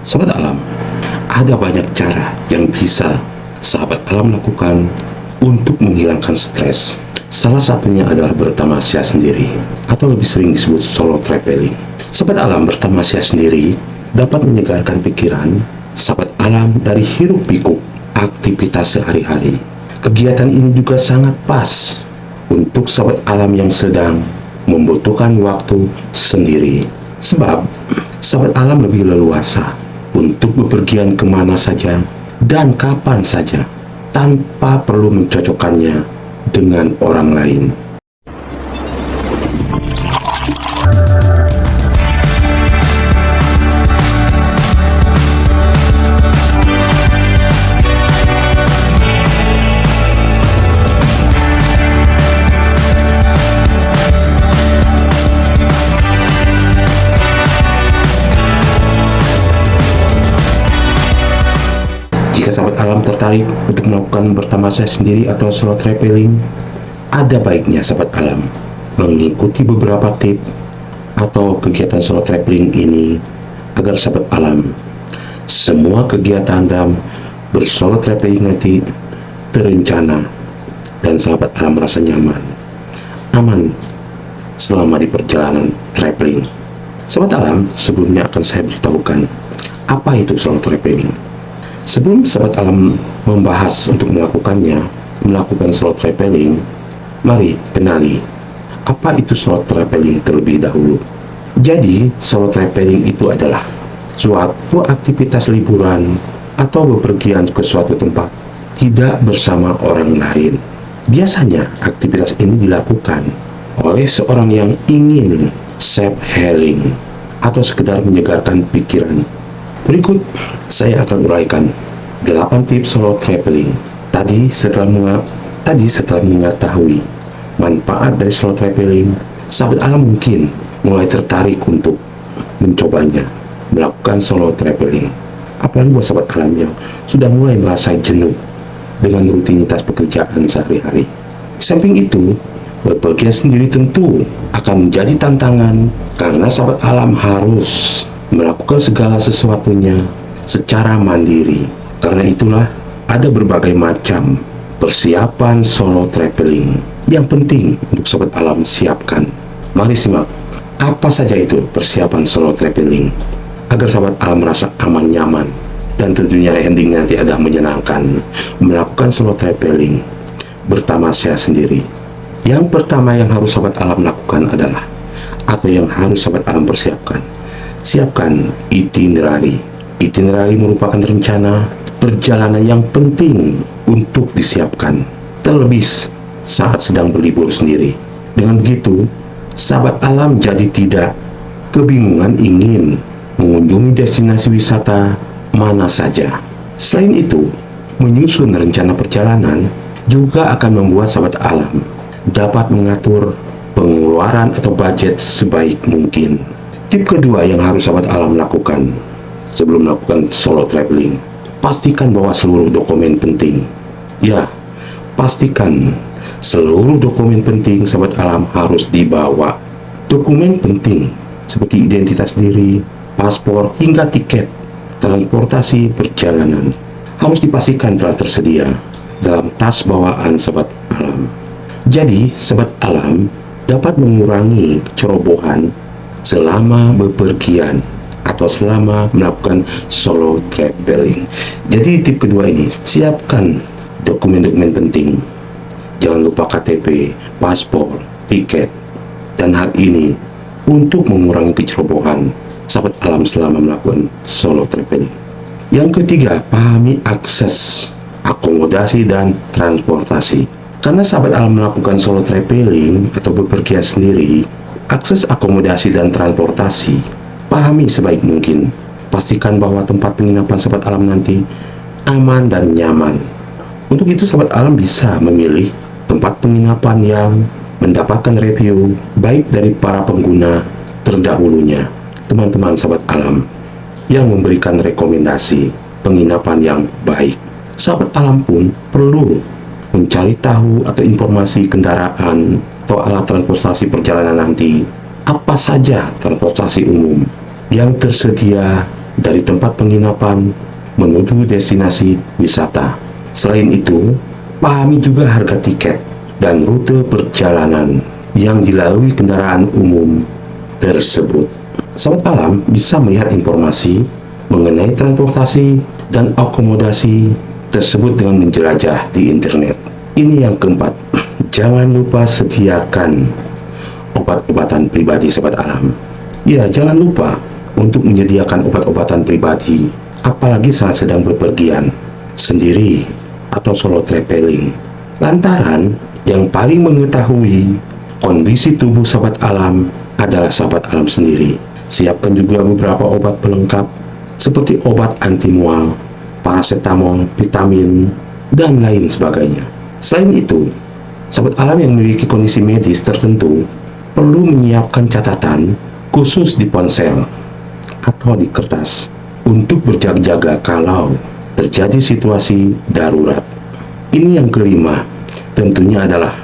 Sahabat alam, ada banyak cara yang bisa sahabat alam lakukan untuk menghilangkan stres. Salah satunya adalah bertamasya sendiri, atau lebih sering disebut solo traveling. Sahabat alam bertamasya sendiri dapat menyegarkan pikiran sahabat alam dari hiruk-pikuk aktivitas sehari-hari. Kegiatan ini juga sangat pas untuk sahabat alam yang sedang membutuhkan waktu sendiri. Sebab sahabat alam lebih leluasa untuk bepergian kemana saja dan kapan saja tanpa perlu mencocokkannya dengan orang lain. Jika sahabat alam tertarik untuk melakukan bertamasya sendiri atau solo traveling, ada baiknya sahabat alam mengikuti beberapa tips atau kegiatan solo traveling ini agar sahabat alam semua kegiatan dalam bersolo traveling nanti terencana dan sahabat alam merasa nyaman, aman selama di perjalanan traveling. Sahabat alam, sebelumnya akan saya beritahukan apa itu solo traveling. Sebelum sahabat alam membahas untuk melakukan solo traveling, mari kenali apa itu solo traveling terlebih dahulu. Jadi, solo traveling itu adalah suatu aktivitas liburan atau bepergian ke suatu tempat tidak bersama orang lain. Biasanya aktivitas ini dilakukan oleh seorang yang ingin self healing atau sekedar menyegarkan pikiran. Berikut saya akan uraikan 8 tips solo traveling. Tadi setelah mengetahui manfaat dari solo traveling, sahabat alam mungkin mulai tertarik untuk mencobanya, melakukan solo traveling. Apalagi buat sahabat alam yang sudah mulai merasa jenuh dengan rutinitas pekerjaan sehari-hari. Samping itu, bepergian sendiri tentu akan menjadi tantangan karena sahabat alam harus melakukan segala sesuatunya secara mandiri. Karena itulah ada berbagai macam persiapan solo traveling yang penting untuk sahabat alam siapkan. Mari simak apa saja itu persiapan solo traveling agar sahabat alam merasa aman, nyaman, dan tentunya endingnya nanti ada menyenangkan melakukan solo traveling bertamasya sendiri. Yang pertama yang harus sahabat alam lakukan adalah, atau yang harus sahabat alam persiapkan, siapkan itinerary. Itinerary merupakan rencana perjalanan yang penting untuk disiapkan, terlebih saat sedang berlibur sendiri. Dengan begitu, sahabat alam jadi tidak kebingungan ingin mengunjungi destinasi wisata mana saja. Selain itu, menyusun rencana perjalanan juga akan membuat sahabat alam dapat mengatur pengeluaran atau budget sebaik mungkin. Tip kedua yang harus sahabat alam lakukan sebelum melakukan solo traveling, pastikan bahwa seluruh dokumen penting. Ya, pastikan seluruh dokumen penting sahabat alam harus dibawa. Dokumen penting seperti identitas diri, paspor, hingga tiket transportasi perjalanan harus dipastikan telah tersedia dalam tas bawaan sahabat alam. Jadi, sahabat alam dapat mengurangi kecerobohan selama bepergian atau selama melakukan solo traveling. Jadi tip kedua ini, siapkan dokumen-dokumen penting. Jangan lupa KTP, paspor, tiket, dan hal ini untuk mengurangi kecerobohan sahabat alam selama melakukan solo traveling. Yang ketiga, pahami akses, akomodasi, dan transportasi. Karena sahabat alam melakukan solo traveling atau bepergian sendiri, akses akomodasi dan transportasi pahami sebaik mungkin. Pastikan bahwa tempat penginapan sahabat alam nanti aman dan nyaman. Untuk itu sahabat alam bisa memilih tempat penginapan yang mendapatkan review baik dari para pengguna terdahulunya, teman-teman sahabat alam yang memberikan rekomendasi penginapan yang baik. Sahabat alam pun perlu mencari tahu atau informasi kendaraan atau alat transportasi perjalanan nanti, apa saja transportasi umum yang tersedia dari tempat penginapan menuju destinasi wisata. Selain itu, pahami juga harga tiket dan rute perjalanan yang dilalui kendaraan umum tersebut. Sahabat alam bisa melihat informasi mengenai transportasi dan akomodasi tersebut dengan menjelajah di internet. Ini yang keempat, jangan lupa sediakan obat-obatan pribadi sahabat alam. Ya, jangan lupa untuk menyediakan obat-obatan pribadi, apalagi saat sedang bepergian sendiri atau solo traveling. Lantaran yang paling mengetahui kondisi tubuh sahabat alam adalah sahabat alam sendiri. Siapkan juga beberapa obat pelengkap seperti obat anti mual, paracetamol, vitamin, dan lain sebagainya. Selain itu, sahabat alam yang memiliki kondisi medis tertentu perlu menyiapkan catatan khusus di ponsel atau di kertas untuk berjaga-jaga kalau terjadi situasi darurat. Ini yang kelima, tentunya adalah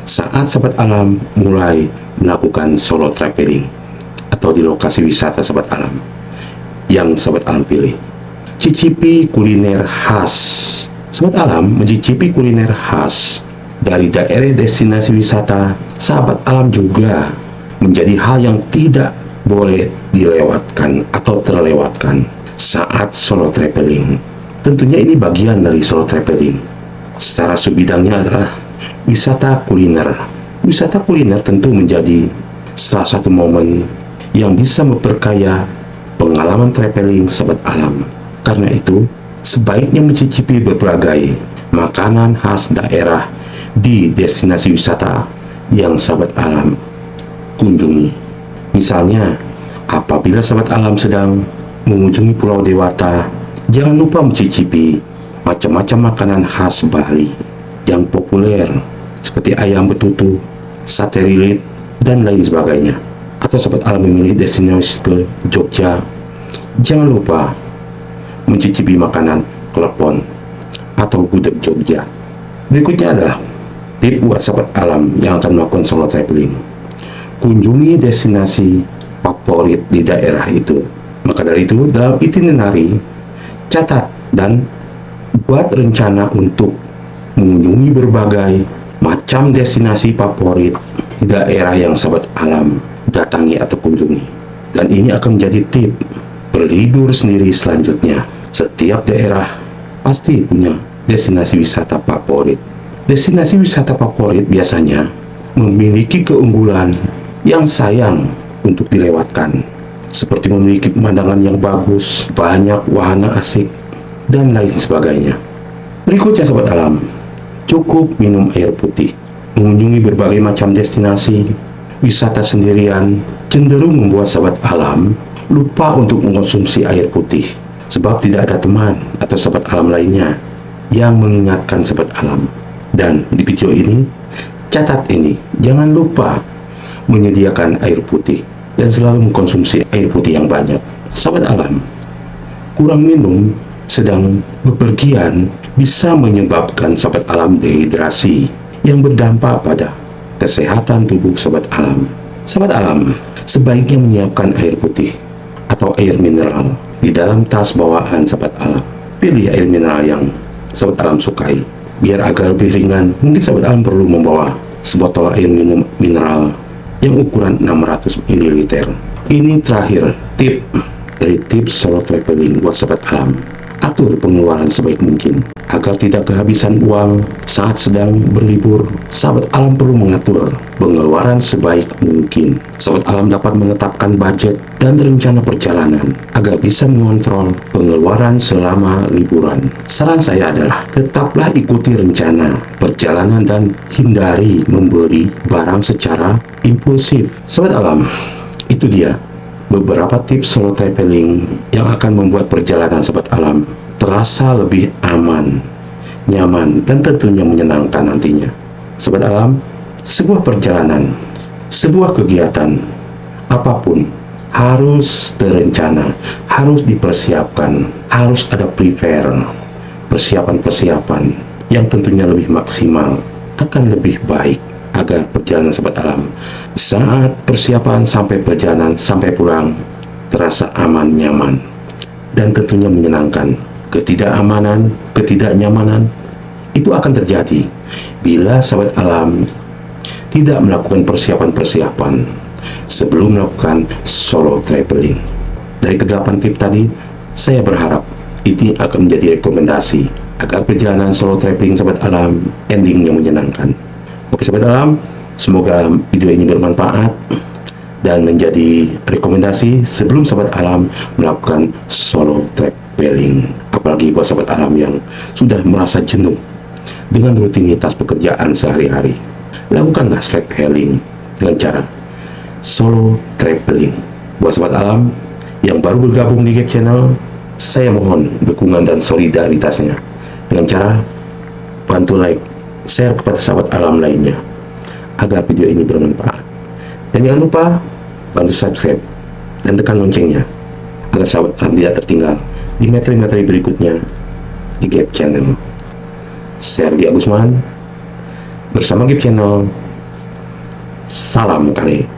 saat sahabat alam mulai melakukan solo traveling atau di lokasi wisata sahabat alam yang sahabat alam pilih. Cicipi kuliner khas. Sahabat alam mencicipi kuliner khas dari daerah destinasi wisata sahabat alam juga menjadi hal yang tidak boleh dilewatkan atau terlewatkan saat solo traveling. Tentunya ini bagian dari solo traveling. Secara subbidangnya adalah wisata kuliner. Wisata kuliner tentu menjadi salah satu momen yang bisa memperkaya pengalaman traveling sahabat alam. Karena itu, sebaiknya mencicipi berbagai makanan khas daerah di destinasi wisata yang sahabat alam kunjungi. Misalnya, apabila sahabat alam sedang mengunjungi Pulau Dewata, jangan lupa mencicipi macam-macam makanan khas Bali yang populer seperti ayam betutu, sate lilit, dan lain sebagainya. Atau sahabat alam memilih destinasi ke Jogja, jangan lupa mencicipi makanan klepon atau gudeg Jogja. Berikutnya adalah tip buat sahabat alam yang akan melakukan solo traveling. Kunjungi destinasi favorit di daerah itu. Maka dari itu, dalam itinerary, catat dan buat rencana untuk mengunjungi berbagai macam destinasi favorit di daerah yang sahabat alam datangi atau kunjungi. Dan ini akan menjadi tip berlibur sendiri selanjutnya. Setiap daerah pasti punya destinasi wisata favorit. Destinasi wisata favorit biasanya memiliki keunggulan yang sayang untuk dilewatkan, seperti memiliki pemandangan yang bagus, banyak wahana asik, dan lain sebagainya. Berikutnya sahabat alam, cukup minum air putih. Mengunjungi berbagai macam destinasi wisata sendirian cenderung membuat sahabat alam lupa untuk mengkonsumsi air putih, sebab tidak ada teman atau sahabat alam lainnya yang mengingatkan sahabat alam. Dan di video ini, catat ini, jangan lupa menyediakan air putih dan selalu mengkonsumsi air putih yang banyak. Sahabat alam, kurang minum sedang bepergian bisa menyebabkan sahabat alam dehidrasi yang berdampak pada kesehatan tubuh sahabat alam. Sahabat alam sebaiknya menyiapkan air putih atau air mineral di dalam tas bawaan sahabat alam. Pilih air mineral yang sahabat alam sukai. Biar agak lebih ringan, mungkin sahabat alam perlu membawa sebotol air minum mineral yang ukuran 600 ml. Ini terakhir tip dari tips solo traveling buat sahabat alam. Atur pengeluaran sebaik mungkin agar tidak kehabisan uang saat sedang berlibur. Sahabat alam perlu mengatur pengeluaran sebaik mungkin. Sahabat alam dapat menetapkan budget dan rencana perjalanan agar bisa mengontrol pengeluaran selama liburan. Saran saya adalah tetaplah ikuti rencana perjalanan dan hindari membeli barang secara impulsif. Sahabat alam, itu dia beberapa tips solo traveling yang akan membuat perjalanan sahabat alam terasa lebih aman, nyaman, dan tentunya menyenangkan nantinya. Sahabat alam, sebuah perjalanan, sebuah kegiatan, apapun harus terencana, harus dipersiapkan, harus ada persiapan-persiapan yang tentunya lebih maksimal, akan lebih baik agar perjalanan sahabat alam saat persiapan sampai perjalanan sampai pulang terasa aman, nyaman. dan tentunya menyenangkan. Ketidakamanan, ketidaknyamanan itu akan terjadi bila sahabat alam tidak melakukan persiapan-persiapan sebelum melakukan solo traveling. Dari ke-8 tip tadi, saya berharap ini akan menjadi rekomendasi agar perjalanan solo traveling sahabat alam endingnya menyenangkan. Oke sahabat alam, semoga video ini bermanfaat dan menjadi rekomendasi sebelum sahabat alam melakukan solo traveling. Apalagi buat sahabat alam yang sudah merasa jenuh dengan rutinitas pekerjaan sehari-hari, lakukanlah traveling dengan cara solo traveling. Buat sahabat alam yang baru bergabung di Gap Channel, saya mohon dukungan dan solidaritasnya dengan cara bantu like, share kepada sahabat alam lainnya agar video ini bermanfaat. Dan jangan lupa bantu subscribe dan tekan loncengnya agar sahabat alam tidak tertinggal di materi-materi berikutnya di Gap Channel. Saya Rudi Agusman bersama Gap Channel. Salam kali.